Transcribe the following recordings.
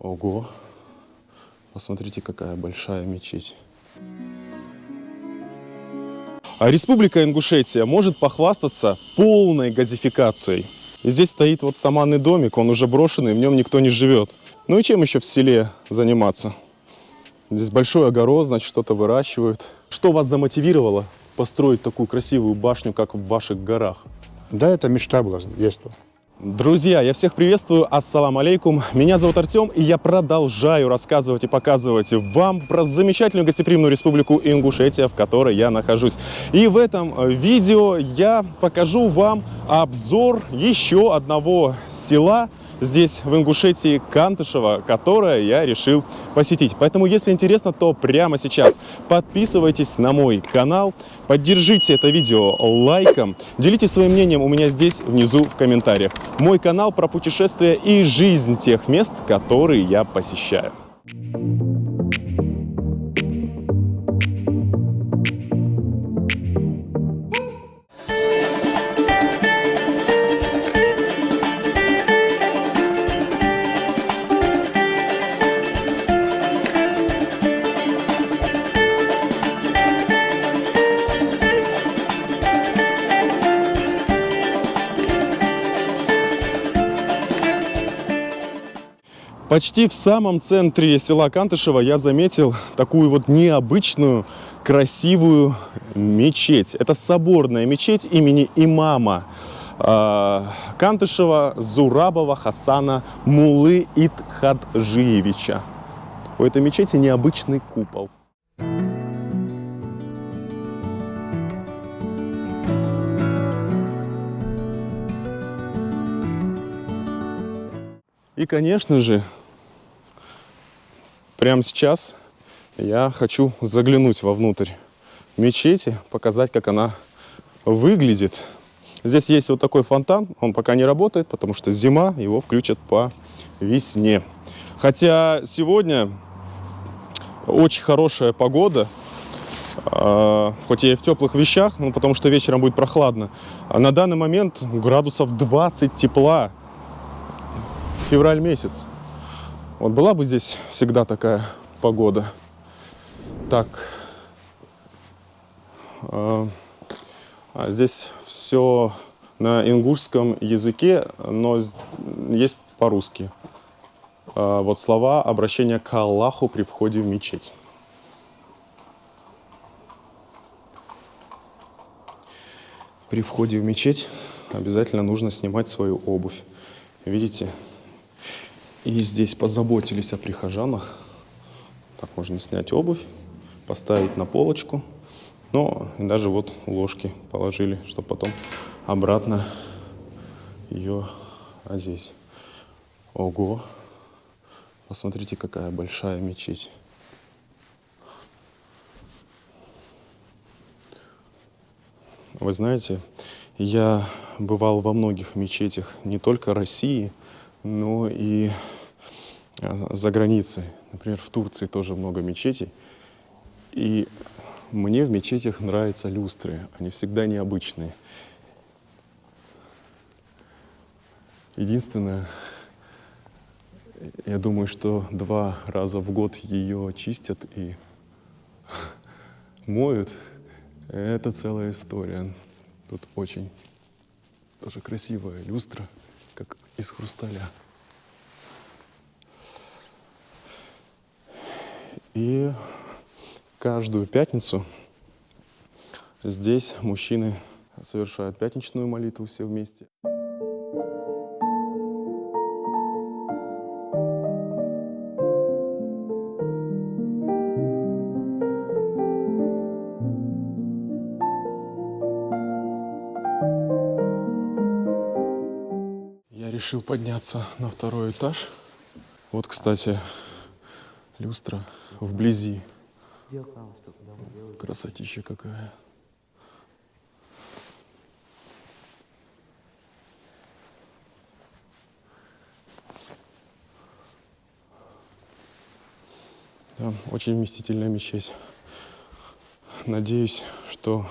Ого! Посмотрите, какая большая мечеть. А Республика Ингушетия может похвастаться полной газификацией. И здесь стоит вот саманный домик, он уже брошенный, в нем никто не живет. Ну и чем еще в селе заниматься? Здесь большой огород, значит, что-то выращивают. Что вас замотивировало построить такую красивую башню, как в ваших горах? Да, это мечта была с детства. Друзья, я всех приветствую, ассалам алейкум. Меня зовут Артем, и я продолжаю рассказывать и показывать вам про замечательную гостеприимную республику Ингушетия, в которой я нахожусь. И в этом видео я покажу вам обзор еще одного села здесь, в Ингушетии, Кантышево, которое я решил посетить. Поэтому, если интересно, то прямо сейчас подписывайтесь на мой канал, поддержите это видео лайком, делитесь своим мнением у меня здесь внизу в комментариях. Мой канал про путешествия и жизнь тех мест, которые я посещаю. Почти в самом центре села Кантышево я заметил такую вот необычную, красивую мечеть. Это соборная мечеть имени имама Кантышева Зурабова Хасана Муллы Итхаджиевича. У этой мечети необычный купол. И, конечно же, прямо сейчас я хочу заглянуть вовнутрь мечети, показать, как она выглядит. Здесь есть вот такой фонтан, он пока не работает, потому что зима, его включат по весне. Хотя сегодня очень хорошая погода, хоть я и в теплых вещах, но потому что вечером будет прохладно. А на данный момент градусов 20 тепла. Февраль месяц. Вот была бы здесь всегда такая погода. Так. Здесь все на ингушском языке, но есть по-русски. Вот слова обращения к Аллаху при входе в мечеть. При входе в мечеть обязательно нужно снимать свою обувь. Видите? И здесь позаботились о прихожанах. Так можно снять обувь, поставить на полочку. Но и даже вот ложки положили, чтобы потом обратно ее одеть. Ого! Посмотрите, какая большая мечеть. Вы знаете, я бывал во многих мечетях не только России, но и за границей. Например, в Турции тоже много мечетей. И мне в мечетях нравятся люстры. Они всегда необычные. Единственное, я думаю, что 2 раза в год ее чистят и моют. Это целая история. Тут очень тоже красивая люстра, как из хрусталя. И каждую пятницу здесь мужчины совершают пятничную молитву все вместе. Я решил подняться на 2-й этаж. Вот, кстати, люстра вблизи. Красотища какая. Да, очень вместительная мечеть. Надеюсь, что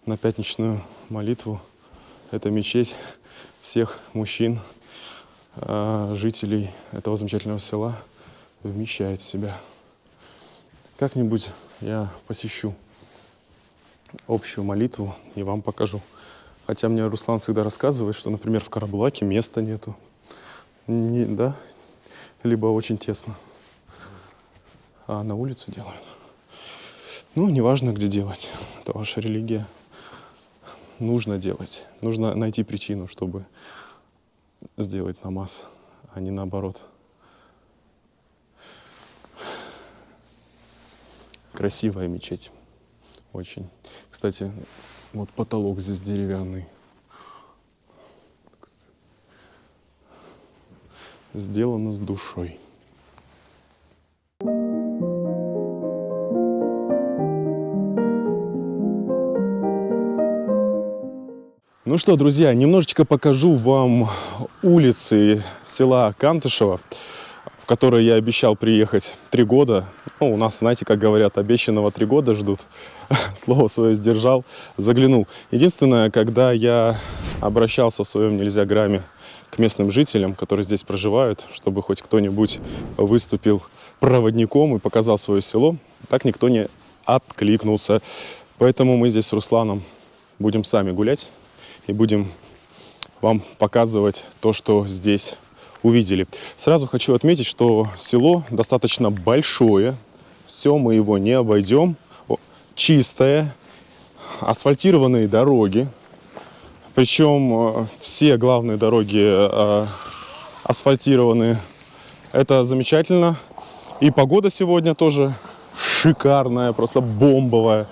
на пятничную молитву эта мечеть всех мужчин, жителей этого замечательного села, вмещает в себя. Как-нибудь я посещу общую молитву и вам покажу. Хотя мне Руслан всегда рассказывает, что, например, в Карабулаке места нету. Да? Либо очень тесно. А на улице делают. Ну, неважно, где делать. Это ваша религия. Нужно делать. Нужно найти причину, чтобы сделать намаз, а не наоборот. Красивая мечеть. Очень. Кстати, вот потолок здесь деревянный. Сделано с душой. Ну что, друзья, немножечко покажу вам улицы села Кантышево, в которое я обещал приехать 3 года. Ну, у нас, знаете, как говорят, обещанного 3 года ждут. Слово свое сдержал, заглянул. Единственное, когда я обращался в своем нельзяграмме к местным жителям, которые здесь проживают, чтобы хоть кто-нибудь выступил проводником и показал свое село, так никто не откликнулся. Поэтому мы здесь с Русланом будем сами гулять и будем вам показывать то, что здесь увидели. Сразу хочу отметить, что село достаточно большое. Все мы его не обойдем. Чистое, асфальтированные дороги. Причем все главные дороги асфальтированы. Это замечательно. И погода сегодня тоже шикарная, просто бомбовая.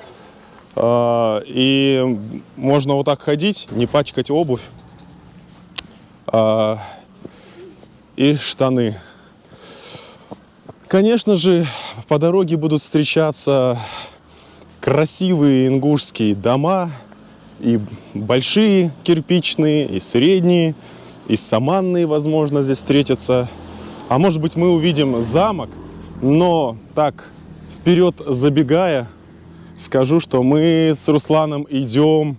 И можно вот так ходить, не пачкать обувь и штаны. Конечно же, по дороге будут встречаться красивые ингушские дома, и большие кирпичные, и средние, и саманные, возможно, здесь встретятся. А может быть, мы увидим замок, но так, вперед забегая, скажу, что мы с Русланом идем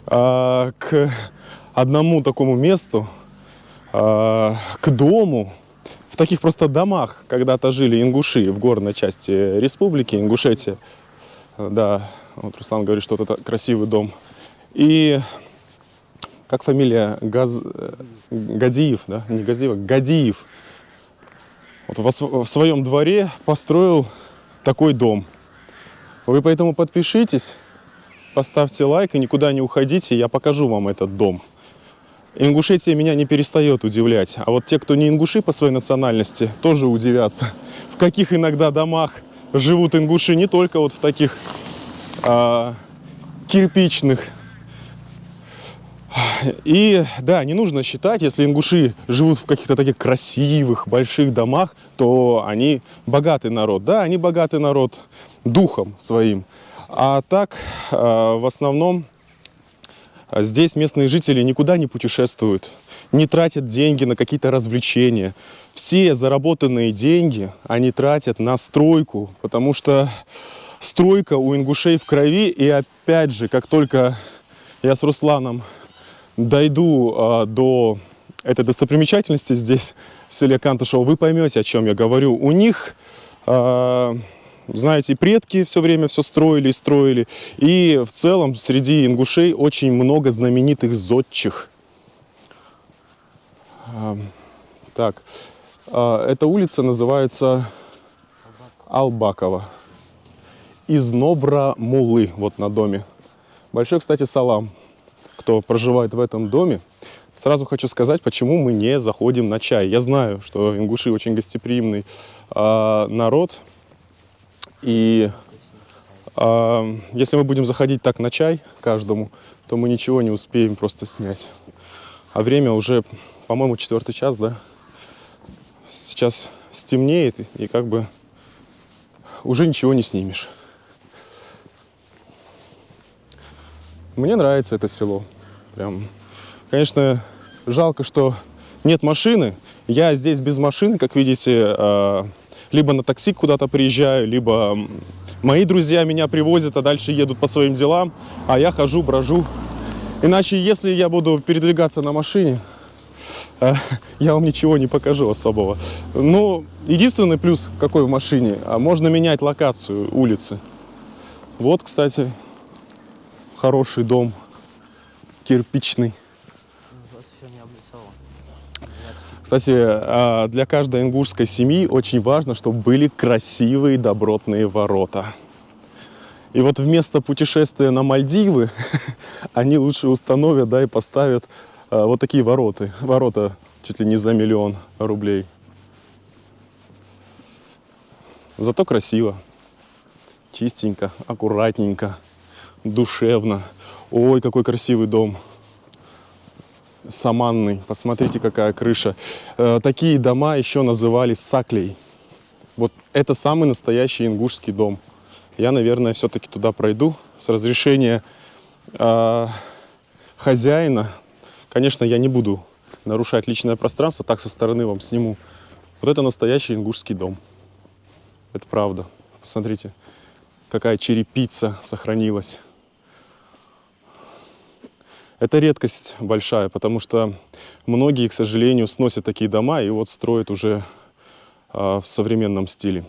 к одному такому месту, к дому. В таких просто домах когда-то жили ингуши в горной части республики, Ингушетия. Да, вот Руслан говорит, что это красивый дом. И как фамилия? Гадиев, да? Не Газиев, Гадиев. Вот в своем дворе построил такой дом. Вы поэтому подпишитесь, поставьте лайк и никуда не уходите, я покажу вам этот дом. Ингушетия меня не перестает удивлять, а вот те, кто не ингуши по своей национальности, тоже удивятся. В каких иногда домах живут ингуши, не только вот в таких кирпичных. И да, не нужно считать, если ингуши живут в каких-то таких красивых, больших домах, то они богатый народ. Да, они богатый народ духом своим. А так, в основном, здесь местные жители никуда не путешествуют, не тратят деньги на какие-то развлечения. Все заработанные деньги они тратят на стройку, потому что стройка у ингушей в крови. И опять же, как только я с Русланом дойду до этой достопримечательности здесь, в селе Кантышево, вы поймете, о чем я говорю. У них, знаете, предки все время все строили и строили. И в целом среди ингушей очень много знаменитых зодчих. Так, эта улица называется Албакова. Из Новра-Мулы, вот на доме. Большой, кстати, салам, кто проживает в этом доме. Сразу хочу сказать, почему мы не заходим на чай. Я знаю, что ингуши очень гостеприимный народ. И если мы будем заходить так на чай каждому, то мы ничего не успеем просто снять. А время уже, по-моему, 4-й час, да? Сейчас стемнеет, и как бы уже ничего не снимешь. Мне нравится это село. Прям. Конечно, жалко, что нет машины. Я здесь без машины, как видите, либо на такси куда-то приезжаю, либо мои друзья меня привозят, а дальше едут по своим делам, а я хожу, брожу. Иначе, если я буду передвигаться на машине, я вам ничего не покажу особого. Но единственный плюс какой в машине, можно менять локацию улицы. Вот, кстати, хороший дом, кирпичный. Кстати, для каждой ингушской семьи очень важно, чтобы были красивые добротные ворота. И вот вместо путешествия на Мальдивы они лучше установят, да, и поставят вот такие ворота. Ворота чуть ли не за 1 000 000 рублей. Зато красиво, чистенько, аккуратненько, душевно. Ой, какой красивый дом. Саманный. Посмотрите, какая крыша. Такие дома еще называли саклей. Вот это самый настоящий ингушский дом. Я, наверное, все-таки туда пройду с разрешения хозяина. Конечно, я не буду нарушать личное пространство, так со стороны вам сниму. Вот это настоящий ингушский дом. Это правда. Посмотрите, какая черепица сохранилась. Это редкость большая, потому что многие, к сожалению, сносят такие дома и вот строят уже в современном стиле.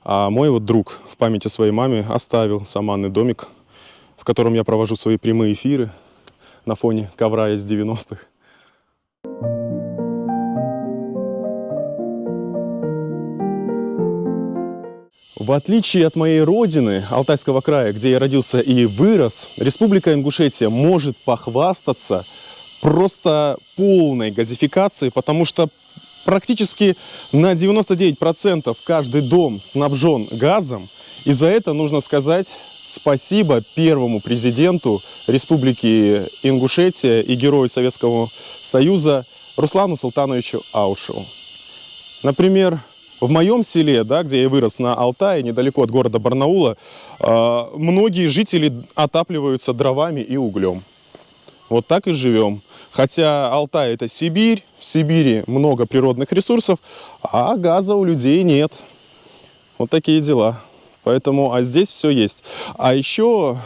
А мой вот друг в памяти своей маме оставил саманный домик, в котором я провожу свои прямые эфиры на фоне ковра из 90-х. В отличие от моей родины, Алтайского края, где я родился и вырос, Республика Ингушетия может похвастаться просто полной газификацией, потому что практически на 99% каждый дом снабжен газом. И за это нужно сказать спасибо первому президенту Республики Ингушетия и герою Советского Союза Руслану Султановичу Аушеву. Например, в моем селе, да, где я вырос на Алтае, недалеко от города Барнаула, многие жители отапливаются дровами и углем. Вот так и живем. Хотя Алтай — это Сибирь, в Сибири много природных ресурсов, а газа у людей нет. Вот такие дела. Поэтому, а здесь все есть. А еще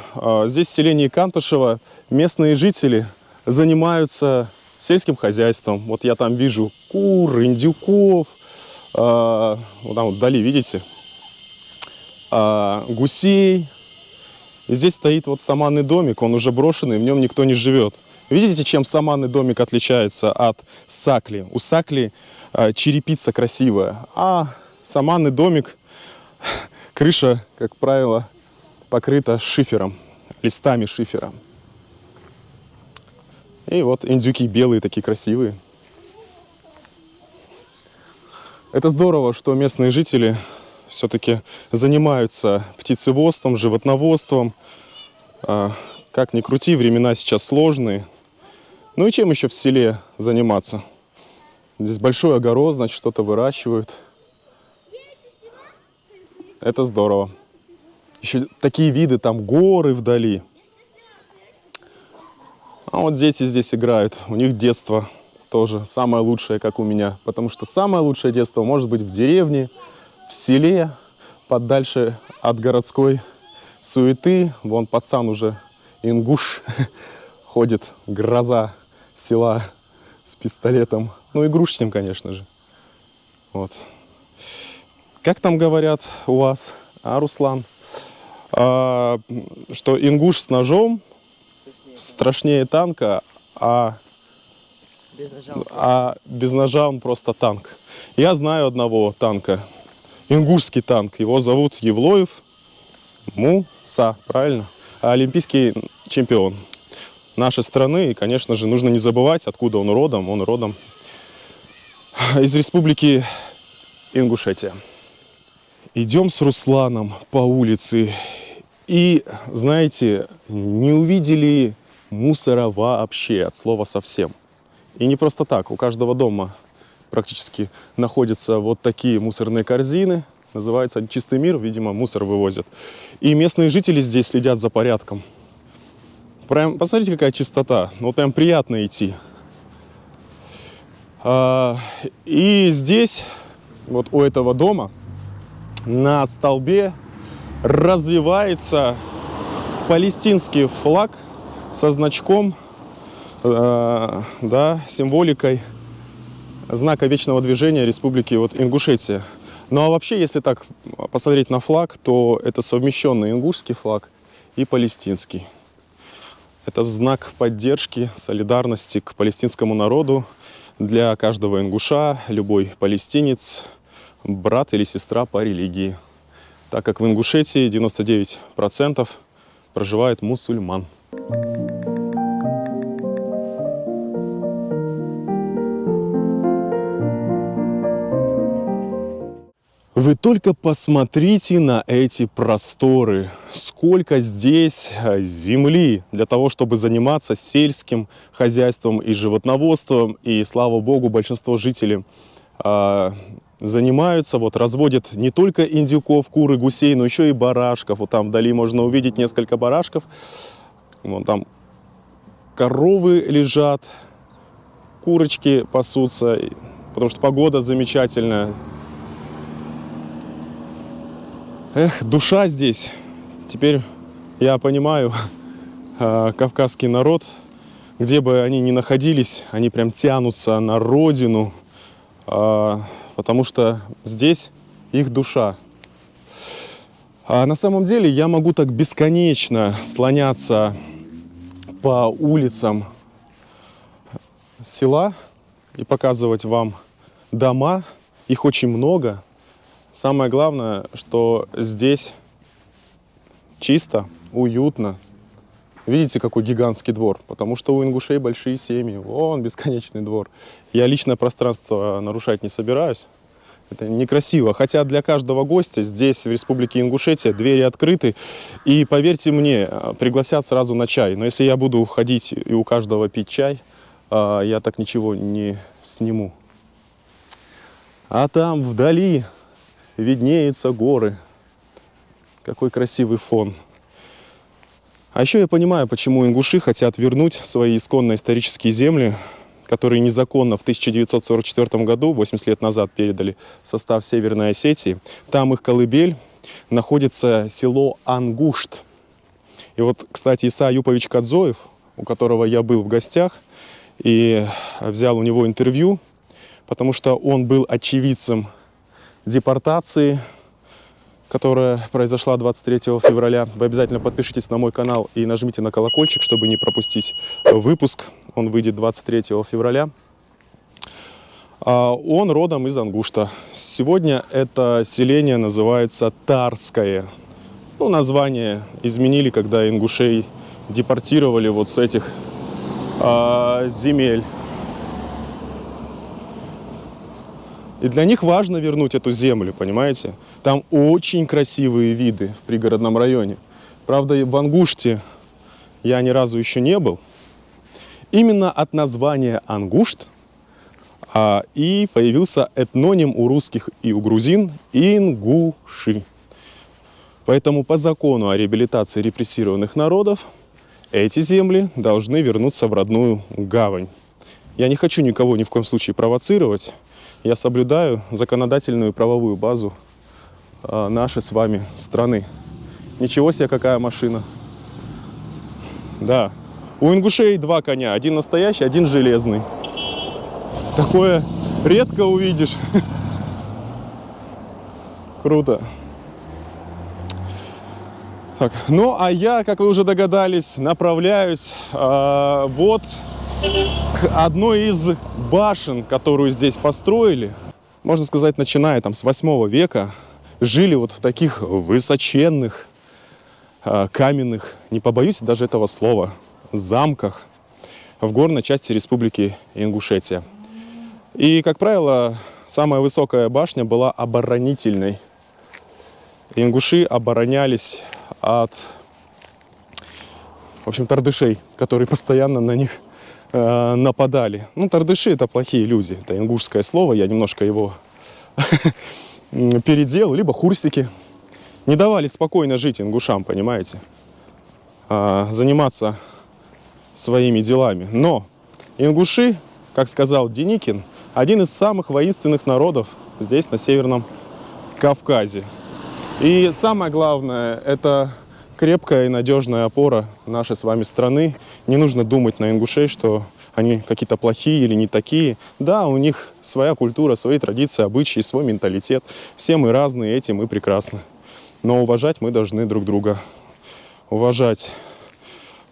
здесь в селении Кантышево местные жители занимаются сельским хозяйством. Вот я там вижу кур, индюков, вот там вот вдали, видите, гусей. И здесь стоит вот саманный домик, он уже брошенный, в нем никто не живет. Видите, чем саманный домик отличается от сакли? У сакли черепица красивая, а саманный домик, крыша, как правило, покрыта шифером, листами шифера. И вот индюки белые, такие красивые. Это здорово, что местные жители все-таки занимаются птицеводством, животноводством. Как ни крути, времена сейчас сложные. Ну и чем еще в селе заниматься? Здесь большой огород, значит, что-то выращивают. Это здорово. Еще такие виды, там горы вдали. А вот дети здесь играют, у них детство тоже самое лучшее, как у меня. Потому что самое лучшее детство может быть в деревне, в селе, подальше от городской суеты. Вон пацан уже ингуш ходит, гроза села с пистолетом. Ну, игрушечным, конечно же. Вот. Как там говорят у вас, Руслан? Что ингуш с ножом страшнее танка, а без ножа он просто танк. Я знаю одного танка, ингушский танк. Его зовут Евлоев Муса, правильно? Олимпийский чемпион нашей страны. И, конечно же, нужно не забывать, откуда он родом. Он родом из республики Ингушетия. Идем с Русланом по улице и, знаете, не увидели мусора вообще, от слова совсем. И не просто так. У каждого дома практически находятся вот такие мусорные корзины. Называется «Чистый мир», видимо, мусор вывозят. И местные жители здесь следят за порядком. Прям, посмотрите, какая чистота. Ну, вот прям приятно идти. И здесь, вот у этого дома, на столбе развивается палестинский флаг со значком да, символикой знака вечного движения Республики вот Ингушетия. Ну а вообще, если так посмотреть на флаг, то это совмещенный ингушский флаг и палестинский. Это в знак поддержки, солидарности к палестинскому народу. Для каждого ингуша любой палестинец – брат или сестра по религии. Так как в Ингушетии 99% проживает мусульман. Вы только посмотрите на эти просторы. Сколько здесь земли для того, чтобы заниматься сельским хозяйством и животноводством. И, слава богу, большинство жителей занимаются, вот, разводят не только индюков, кур и гусей, но еще и барашков. Вот там вдали можно увидеть несколько барашков. Вон там коровы лежат, курочки пасутся, потому что погода замечательная. Эх, душа здесь. Теперь я понимаю, кавказский народ, где бы они ни находились, они прям тянутся на родину, потому что здесь их душа. А на самом деле я могу так бесконечно слоняться по улицам села и показывать вам дома. Их очень много. Самое главное, что здесь чисто, уютно. Видите, какой гигантский двор? Потому что у ингушей большие семьи. Вон бесконечный двор. Я личное пространство нарушать не собираюсь. Это некрасиво. Хотя для каждого гостя здесь, в Республике Ингушетия, двери открыты. И поверьте мне, пригласят сразу на чай. Но если я буду ходить и у каждого пить чай, я так ничего не сниму. А там вдали виднеются горы. Какой красивый фон. А еще я понимаю, почему ингуши хотят вернуть свои исконно исторические земли, которые незаконно в 1944 году, 80 лет назад, передали в состав Северной Осетии. Там их колыбель, находится село Ангушт. И вот, кстати, Иса Аюпович Кадзоев, у которого я был в гостях и взял у него интервью, потому что он был очевидцем депортации, которая произошла 23 февраля. Вы обязательно подпишитесь на мой канал и нажмите на колокольчик, чтобы не пропустить выпуск. Он выйдет 23 февраля. Он родом из Ангушта. Сегодня это селение называется Тарское. Ну, название изменили, когда ингушей депортировали вот с этих земель. И для них важно вернуть эту землю, понимаете? Там очень красивые виды в пригородном районе. Правда, в Ангуште я ни разу еще не был. Именно от названия Ангушт и появился этноним у русских и у грузин ингуши. Поэтому по закону о реабилитации репрессированных народов эти земли должны вернуться в родную гавань. Я не хочу никого ни в коем случае провоцировать. Я соблюдаю законодательную и правовую базу нашей с вами страны. Ничего себе, какая машина. Да. У ингушей два коня. Один настоящий, один железный. Такое редко увидишь. Круто. Так, ну, а я, как вы уже догадались, направляюсь вот к одной из башен, которую здесь построили. Можно сказать, начиная там с 8 века, жили вот в таких высоченных, каменных, не побоюсь даже этого слова, замках в горной части Республики Ингушетия. И, как правило, самая высокая башня была оборонительной. Ингуши оборонялись от, в общем, тардышей, которые постоянно на них нападали. Ну, тардыши — это плохие люди. Это ингушское слово, я немножко его переделал. Либо хурсики. Не давали спокойно жить ингушам, понимаете? Заниматься своими делами. Но ингуши, как сказал Деникин, один из самых воинственных народов здесь, на Северном Кавказе. И самое главное, это крепкая и надежная опора нашей с вами страны. Не нужно думать на ингушей, что они какие-то плохие или не такие. Да, у них своя культура, свои традиции, обычаи, свой менталитет. Все мы разные, этим мы прекрасны. Но уважать мы должны друг друга. Уважать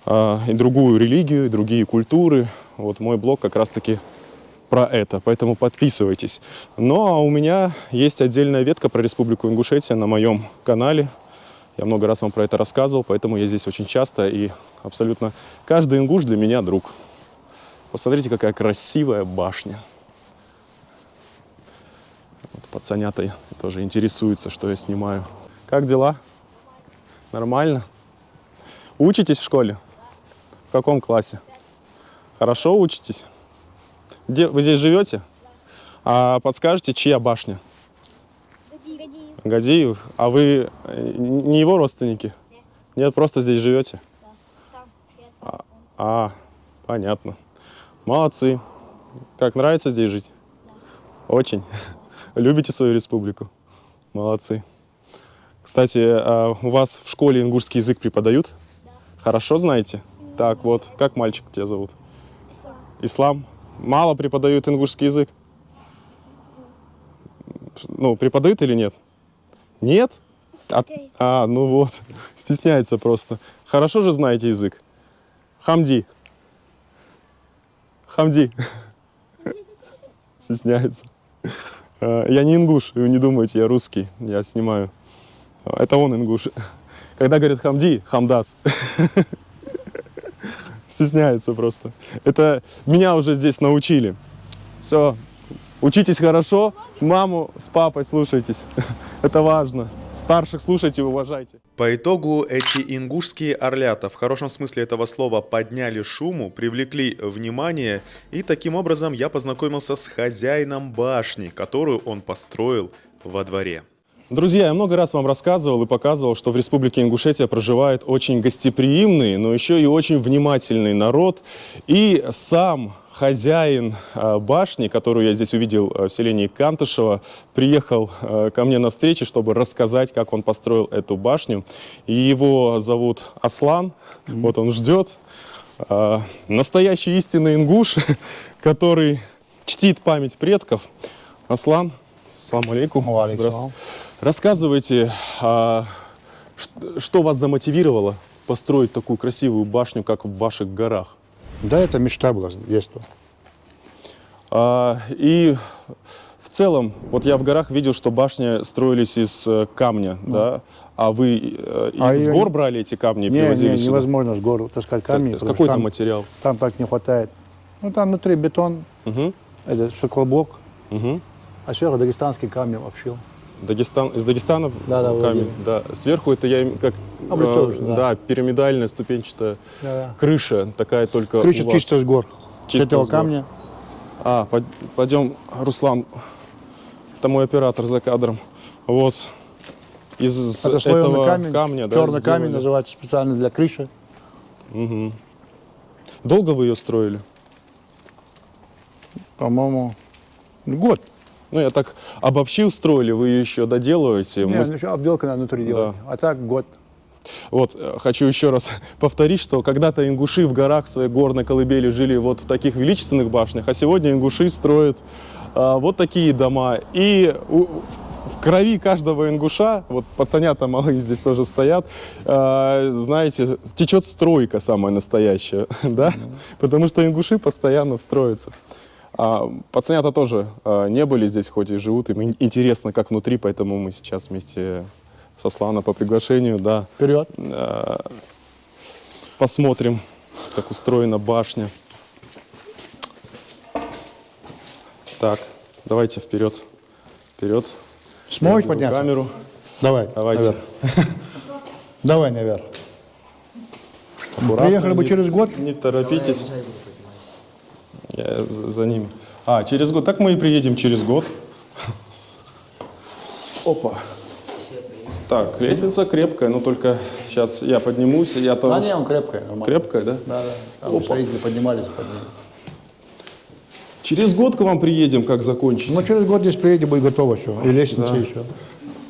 и другую религию, и другие культуры. Вот мой блог как раз-таки про это, поэтому подписывайтесь. Ну а у меня есть отдельная ветка про Республику Ингушетия на моем канале. Я много раз вам про это рассказывал, поэтому я здесь очень часто, и абсолютно каждый ингуш для меня друг. Посмотрите, какая красивая башня. Вот пацанята тоже интересуются, что я снимаю. Как дела? Нормально? Учитесь в школе? В каком классе? Хорошо учитесь? Где, вы здесь живете? А подскажете, чья башня? Гадиев. А вы не его родственники? Нет, просто здесь живете? Понятно. Молодцы. Как, нравится здесь жить? Очень. Любите свою республику? Молодцы. Кстати, у вас в школе ингушский язык преподают? Да. Хорошо знаете? Так, вот, как мальчик тебя зовут? Ислам. Мало преподают ингушский язык? Ну, преподают или нет? Нет? Ну вот, стесняется просто. Хорошо же знаете язык? Хамди. Хамди. Стесняется. Я не ингуш, вы не думайте, я русский, я снимаю. Это он ингуш. Когда говорят хамди, хамдас. Стесняется просто. Это меня уже здесь научили. Все, учитесь хорошо, маму с папой слушайтесь. Это важно. Старших слушайте, уважайте. По итогу эти ингушские орлята, в хорошем смысле этого слова, подняли шуму, привлекли внимание, и таким образом я познакомился с хозяином башни, которую он построил во дворе. Друзья, я много раз вам рассказывал и показывал, что в Республике Ингушетия проживает очень гостеприимный, но еще и очень внимательный народ. И сам хозяин башни, которую я здесь увидел в селении Кантышево, приехал ко мне на встречу, чтобы рассказать, как он построил эту башню. И его зовут Аслан, вот он ждет. Настоящий истинный ингуш, который чтит память предков. Аслан, ассаламу алейкум. Здравствуйте. Рассказывайте, что вас замотивировало построить такую красивую башню, как в ваших горах? Да, это мечта была с детства. И в целом, вот я в горах видел, что башни строились из камня, да? А вы из гор брали эти камни и привозили сюда? Невозможно с гор таскать камни. Какой там материал? Там так не хватает. Ну, там внутри бетон, это шоклоблок, а сверху дагестанский камень обшил. Из Дагестана камень, да. Сверху это как пирамидальная ступенчатая крыша, такая только крыша чисто с гор, с этого камня. Пойдем, Руслан, это мой оператор за кадром. Вот из этого камня, черный камень называется специально для крыши. Долго вы ее строили? По-моему, год. Ну, я так обобщил, строили, вы ее еще доделываете? Нет, еще обделка надо внутри делать, а так год. Вот, хочу еще раз повторить, что когда-то ингуши в горах, в своей горной колыбели жили вот в таких величественных башнях, а сегодня ингуши строят вот такие дома. И в крови каждого ингуша, вот пацанята малые здесь тоже стоят, знаете, течет стройка самая настоящая, да? Потому что ингуши постоянно строятся. Пацанята тоже не были здесь, хоть и живут, им интересно, как внутри, поэтому мы сейчас вместе со Асланом по приглашению, да, вперед, посмотрим, как устроена башня. Так, давайте вперед, вперед. Сможешь подняться? Камеру. Давайте. Наверх. Давай наверх. Аккуратно, приехали бы через год. Не торопитесь. Я за ними. Через год. Так мы и приедем через год. Опа. Так, лестница крепкая, но только сейчас я поднимусь. Я тоже... Да, не, он крепкая, нормально. Крепкая, да? Да, да. Там строители поднимались. Через год к вам приедем, как закончить. Ну, через год здесь приедем, будет готово все. И лестница еще.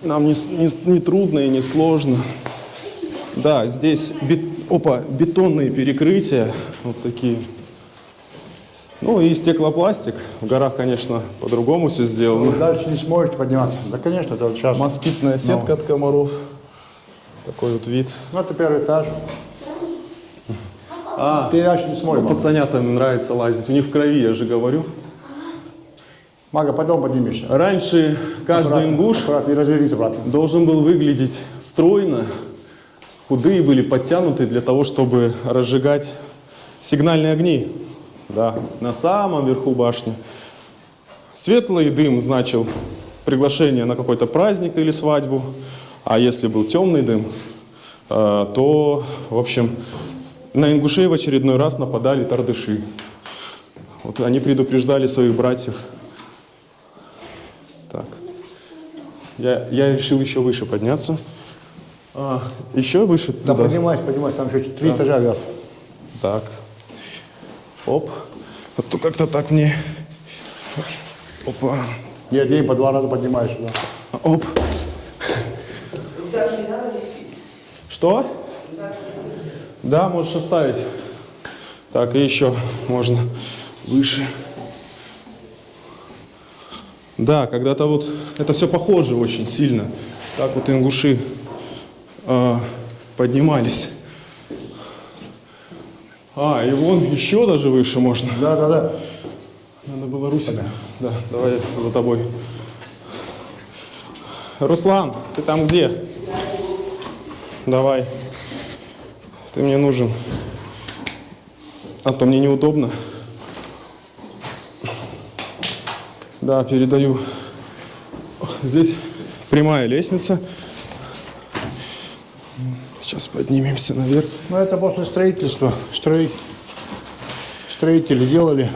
Нам не трудно и не сложно. Да, здесь бетонные перекрытия, вот такие. Ну и стеклопластик. В горах, конечно, по-другому все сделано. Вы дальше не сможете подниматься. Да, конечно, это вот сейчас. Москитная сетка от комаров. Такой вот вид. Ну, это первый этаж. Ты дальше не сможешь. Пацанятам нравится лазить. У них в крови, я же говорю. Мага, потом поднимешься. Раньше каждый ингуш Аккуратно, не развернись обратно. должен был выглядеть стройно. Худые были, подтянутые для того, чтобы разжигать сигнальные огни. Да, на самом верху башни. Светлый дым значил приглашение на какой-то праздник или свадьбу. А если был темный дым, то, в общем, на ингушей в очередной раз нападали тардыши. Вот они предупреждали своих братьев. Так. Я решил еще выше подняться. Еще выше Да, туда. поднимайся, там еще 3 этажа вверх. Так. Оп. А то как-то так мне... Опа. Нет, день по 2 раза поднимаешь сюда. Оп. Что? Да, можешь оставить. Так, и еще можно выше. Да, когда-то вот это все похоже очень сильно. Так вот ингуши поднимались. И вон еще даже выше можно. Да. Надо было Русика. Да, давай я за тобой. Руслан, ты там где? Давай. Ты мне нужен. А то мне неудобно. Да, передаю. Здесь прямая лестница. Сейчас поднимемся наверх. Ну, это после строительства. Строители делали.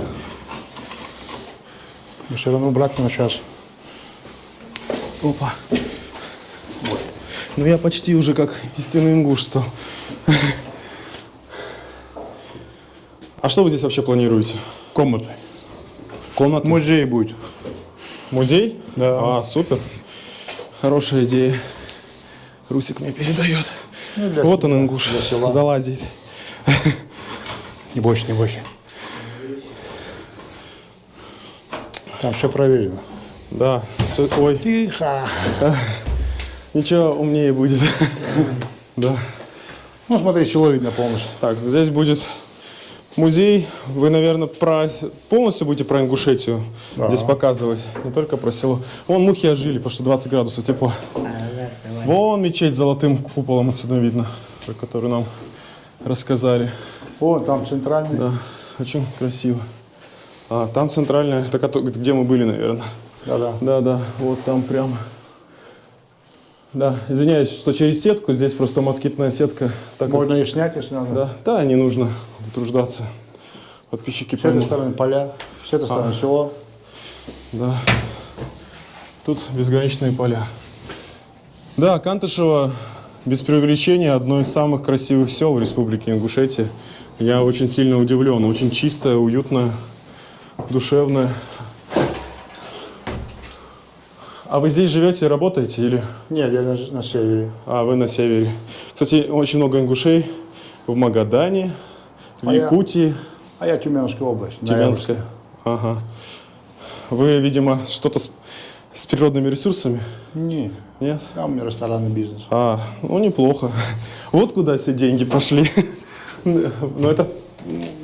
И все равно обратно сейчас. Опа. Ну я почти уже как истинный ингуш стал. А что вы здесь вообще планируете? Комнаты. Комната? Музей будет. Музей? Да. Супер. Хорошая идея. Русик мне передает. Ну, для вот он, ингуш, для села. залазит. Не бойся, не бойся. Там все проверено. Да. Ой. Тихо. Ничего умнее будет. Да. Ну, смотри, село видно полностью. Так, здесь будет музей. Вы, наверное, полностью будете про Ингушетию здесь показывать. Не только про село. Вон мухи ожили, потому что 20 градусов тепло. Вон мечеть с золотым куполом отсюда видно, про которую нам рассказали. Вон там центральный. Да, очень красиво. Там центральная, это где мы были, наверное. Да. Да, вот там прямо. Да, извиняюсь, что через сетку, здесь просто москитная сетка. Можно их снять, если надо. Да, не нужно утруждаться. Подписчики С этой поймут. стороны поля, с этой стороны село. Да. Тут безграничные поля. Да, Кантышево, без преувеличения, одно из самых красивых сел в Республике Ингушетия. Я очень сильно удивлен. Очень чистое, уютное, душевное. А вы здесь живете, работаете или? Нет, я на севере. Вы на севере. Кстати, очень много ингушей в Магадане, в Якутии. Я Тюменская область. Тюменская. Ага. Вы, видимо, что-то с природными ресурсами? Нет. Нет? Там у меня ресторанный бизнес. Ну неплохо. Вот куда все деньги пошли. Но это,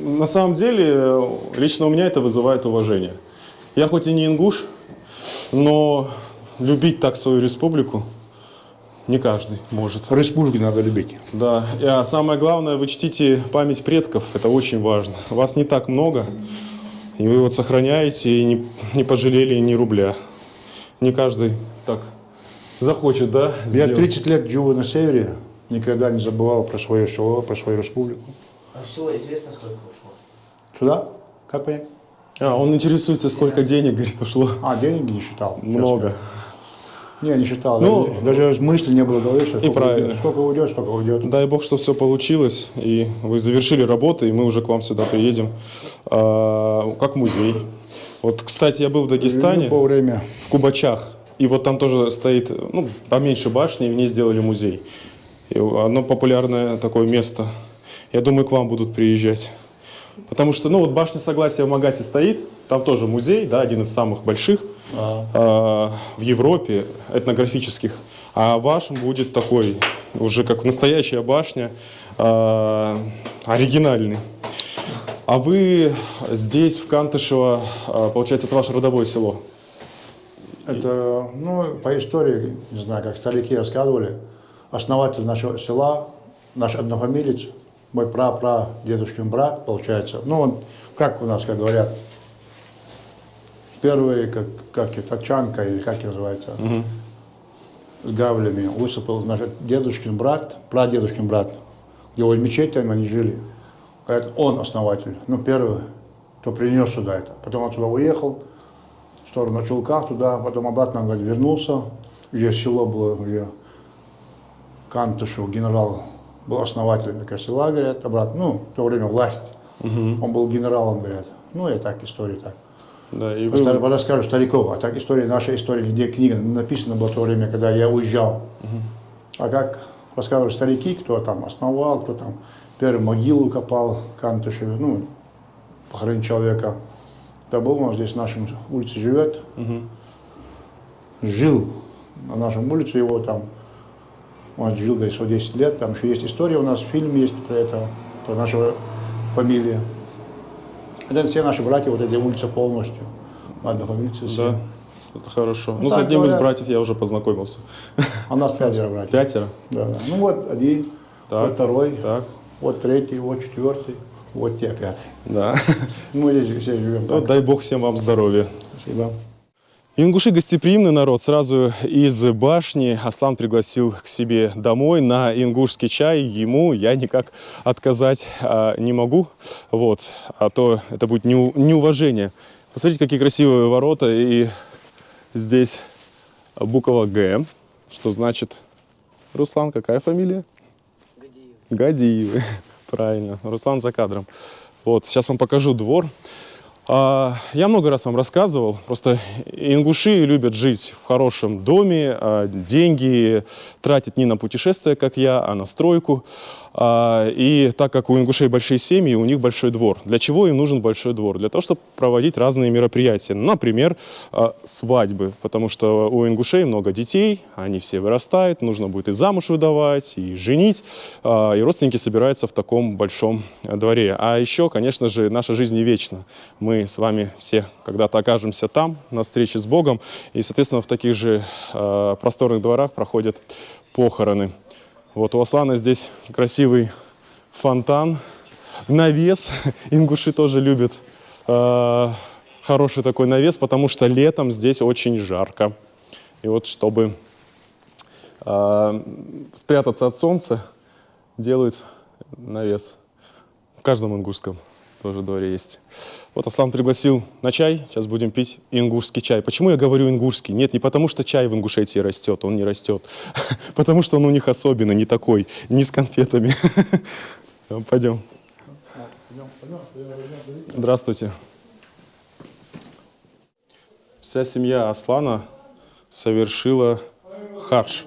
на самом деле, лично у меня это вызывает уважение. Я хоть и не ингуш, но любить так свою республику не каждый может. Республику надо любить. Да. А самое главное, вы чтите память предков. Это очень важно. Вас не так много, и вы вот сохраняете, и не пожалели ни рубля. Не каждый так захочет, да, Я сделать. 30 лет живу на севере, никогда не забывал про свое село, про свою республику. А всего известно, сколько ушло? Сюда? Как понять? Он интересуется, сколько денег, говорит, ушло. Деньги не считал. Много. Не считал. Ну, даже мысли не было в голове, что и правильно. сколько уйдет. Дай бог, что все получилось, и вы завершили работу, и мы уже к вам сюда приедем, как музей. Вот, кстати, я был в Дагестане, время. в Кубачах, и вот там тоже стоит, поменьше башни, и в ней сделали музей. И одно популярное такое место. Я думаю, к вам будут приезжать. Потому что, ну, вот башня Согласия в Магасе стоит, там тоже музей, да, один из самых больших в Европе, этнографических. А ваш будет такой, уже как настоящая башня, оригинальный. А вы здесь, в Кантышево, получается, это ваше родовое село? Это, ну, по истории, не знаю, как старики рассказывали, основатель нашего села, наш однофамилец, мой прадедушкин брат, получается. Ну, он, как у нас, как говорят, первый, как тачанка, или как называется, с гавлями, высыпал наш дедушкин брат, прадедушкин брат, где в мечети они жили. Говорят, он основатель, ну, первый, кто принес сюда это. Потом он сюда уехал, в сторону Чулка туда, потом обратно, говорит, вернулся, где село было, где Кантышев, генерал, был основателем села, говорят, обратно, ну, в то время власть. Он был генералом, говорят. Ну, и так, история так. Да, и Расскажу стариков, а так история, наша история, где книга написана была в то время, когда я уезжал. А как рассказывали старики, кто там основал, кто там первую могилу копал, Кантышев, ну, похоронить человека. Это был у нас здесь, в нашем улице живет, жил на нашем улице, его там, он жил, говорит, 110 лет, там еще есть история у нас, фильм есть про это, про нашу фамилию. Это все наши братья, вот эти улицы полностью, однофамильцы все. Да, это хорошо. Ну, с так одним из говорят. братьев я уже познакомился. А у нас 5 братьев. 5? Да, да. Ну вот один, Так, вот второй, так. вот третий, вот четвертый, вот те 5. Да. Мы здесь все живем. Ну, Так. дай бог всем вам здоровья. Спасибо. Ингуши гостеприимный народ. Сразу из башни Аслан пригласил к себе домой на ингушский чай. Ему я никак отказать не могу. Вот. А то это будет неуважение. Посмотрите, какие красивые ворота. И здесь буква Г. Что значит? Руслан, какая фамилия? Гадиевы. Правильно. Руслан за кадром. Вот. Сейчас вам покажу двор. Я много раз вам рассказывал, просто ингуши любят жить в хорошем доме, деньги тратят не на путешествия, как я, а на стройку. И так как у ингушей большие семьи, у них большой двор. Для чего им нужен большой двор? Для того, чтобы проводить разные мероприятия. Например, свадьбы, потому что у ингушей много детей, они все вырастают, нужно будет и замуж выдавать, и женить, и родственники собираются в таком большом дворе. А еще, конечно же, наша жизнь не вечна. Мы с вами все когда-то окажемся там, на встрече с Богом, и, соответственно, в таких же просторных дворах проходят похороны. Вот у Аслана здесь красивый фонтан, навес. Ингуши тоже любят хороший такой навес, потому что летом здесь очень жарко. И вот чтобы спрятаться от солнца, делают навес. В каждом ингушском тоже дворе есть. Вот Аслан пригласил на чай, сейчас будем пить ингушский чай. Почему я говорю ингушский? Нет, не потому что чай в Ингушетии растет, он не растет. Потому что он у них особенно не такой, не с конфетами. Пойдем. Здравствуйте. Вся семья Аслана совершила хадж.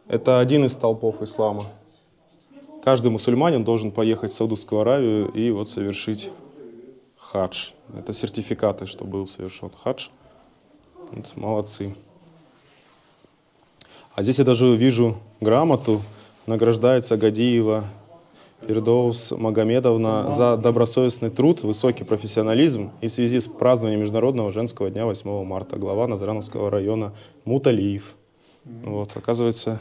Это один из столпов ислама. Каждый мусульманин должен поехать в Саудовскую Аравию и вот совершить хадж. Это сертификаты, что был совершен хадж. Вот, молодцы. А здесь я даже вижу грамоту. Награждается Гадиева Фирдоус Магомедовна за добросовестный труд, высокий профессионализм и в связи с празднованием Международного женского дня 8 марта. Глава Назрановского района Муталиев. Вот, оказывается,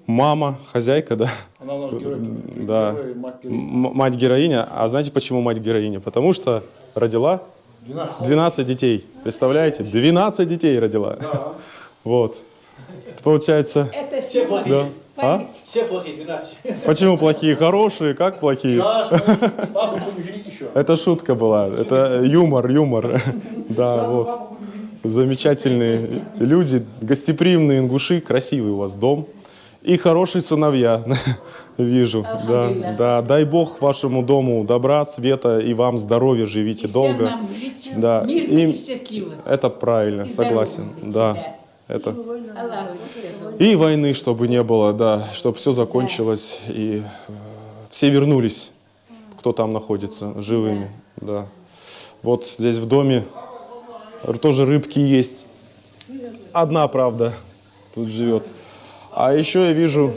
мама, хозяйка, да? Она у нас героиня. Да. Мать-героиня. А знаете, почему мать-героиня? Потому что родила 12 детей. Представляете? 12 детей родила. Да. Вот. Это получается... Это все плохие. Да. А? Все плохие, 12. Почему плохие? Хорошие? Как плохие? Папу будем женить еще. Это шутка была. Это юмор. Да, вот. Замечательные люди, гостеприимные ингуши, красивый у вас дом. И хорошие сыновья, вижу. Да. Дай Бог вашему дому добра, света и вам здоровья, живите долго. Всем нам жить Да. мирно и счастливо. Это правильно, И согласен. здоровым быть Да. всегда. Это. И войны, чтобы не было, да, чтобы все закончилось и все вернулись, кто там находится, живыми, да. Вот здесь в доме тоже рыбки есть. Одна, правда, тут живет. А еще я вижу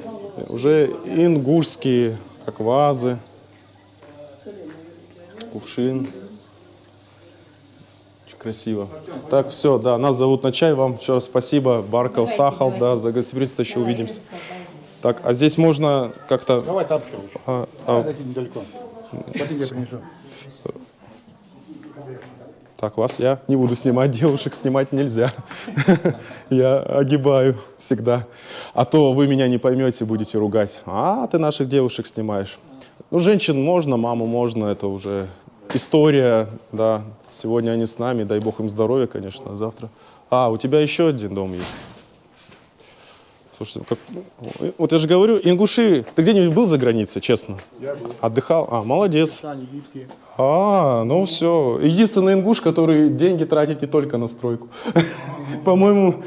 уже ингушские, как вазы, кувшин. Очень красиво. Так, все, да, нас зовут на чай. Вам еще раз спасибо. Баркал, Сахал, да, за гостеприимство еще увидимся. Так, а здесь можно как-то... Давай тапочки лучше. Дайте недалеко. Потом я принесу. Так, вас я не буду снимать, девушек снимать нельзя. Я огибаю всегда. А то вы меня не поймете, будете ругать. А, ты наших девушек снимаешь. Ну, женщин можно, маму можно, это уже история, да. Сегодня они с нами, дай бог им здоровья, конечно, а завтра. А, у тебя еще один дом есть. Слушайте, вот я же говорю, ингуши, ты где-нибудь был за границей, честно? Я был. Отдыхал? А, молодец. Сани, гибкие. А, ну все. Единственный ингуш, который деньги тратит не только на стройку. По-моему,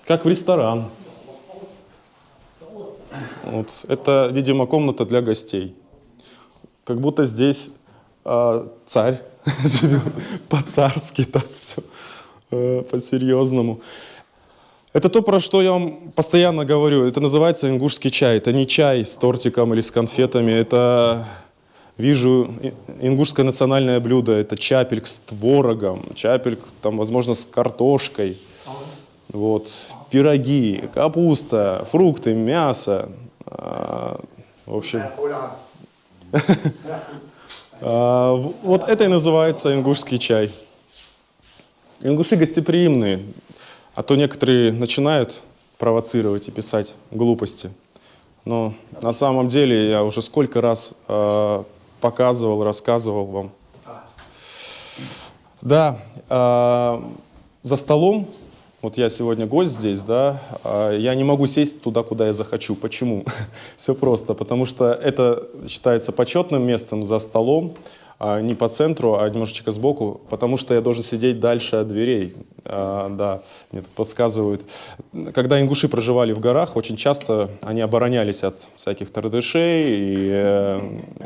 как в ресторан. Вот. Это, видимо, комната для гостей. Как будто здесь царь живет по-царски, так все, по-серьезному. Это то, про что я вам постоянно говорю. Это называется ингушский чай. Это не чай с тортиком или с конфетами. Это, вижу, ингушское национальное блюдо. Это чапельк с творогом, чапельк, там, возможно, с картошкой. Вот. Пироги, капуста, фрукты, мясо. В общем, вот это и называется ингушский чай. Ингуши гостеприимные. А то некоторые начинают провоцировать и писать глупости. Но на самом деле я уже сколько раз показывал, рассказывал вам. Да, за столом, вот я сегодня гость здесь, да, я не могу сесть туда, куда я захочу. Почему? Все просто, потому что это считается почетным местом за столом, не по центру, а немножечко сбоку, потому что я должен сидеть дальше от дверей. Да, мне тут подсказывают. Когда ингуши проживали в горах, очень часто они оборонялись от всяких тардышей и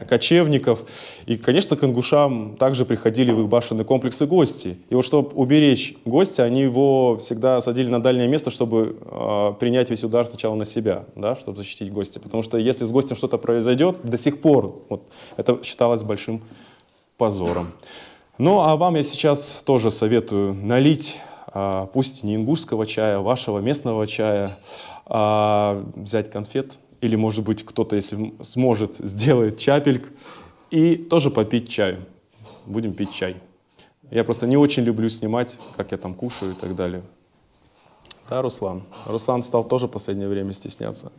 кочевников. И, конечно, к ингушам также приходили в их башенные комплексы гости. И вот чтобы уберечь гостя, они его всегда садили на дальнее место, чтобы принять весь удар сначала на себя, да, чтобы защитить гостя. Потому что если с гостем что-то произойдет, до сих пор вот, это считалось большим позором. Ну, а вам я сейчас тоже советую налить, пусть не ингушского чая, вашего местного чая, взять конфет, или, может быть, кто-то, если сможет, сделает чапельк, и тоже попить чаю. Будем пить чай. Я просто не очень люблю снимать, как я там кушаю и так далее. Да, Руслан? Руслан стал тоже в последнее время стесняться.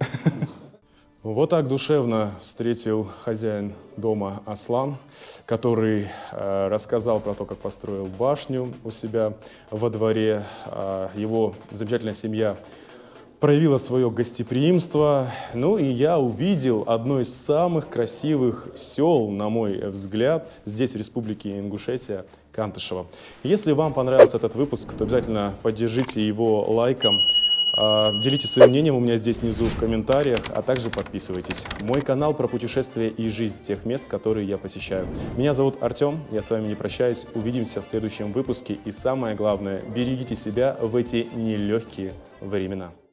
Вот так душевно встретил хозяин дома Аслан, который рассказал про то, как построил башню у себя во дворе. Его замечательная семья проявила свое гостеприимство. Ну и я увидел одно из самых красивых сел, на мой взгляд, здесь, в Республике Ингушетия, Кантышево. Если вам понравился этот выпуск, то обязательно поддержите его лайком. Делитесь своим мнением у меня здесь внизу в комментариях, а также подписывайтесь. Мой канал про путешествия и жизнь тех мест, которые я посещаю. Меня зовут Артем, я с вами не прощаюсь. Увидимся в следующем выпуске. И самое главное, берегите себя в эти нелегкие времена.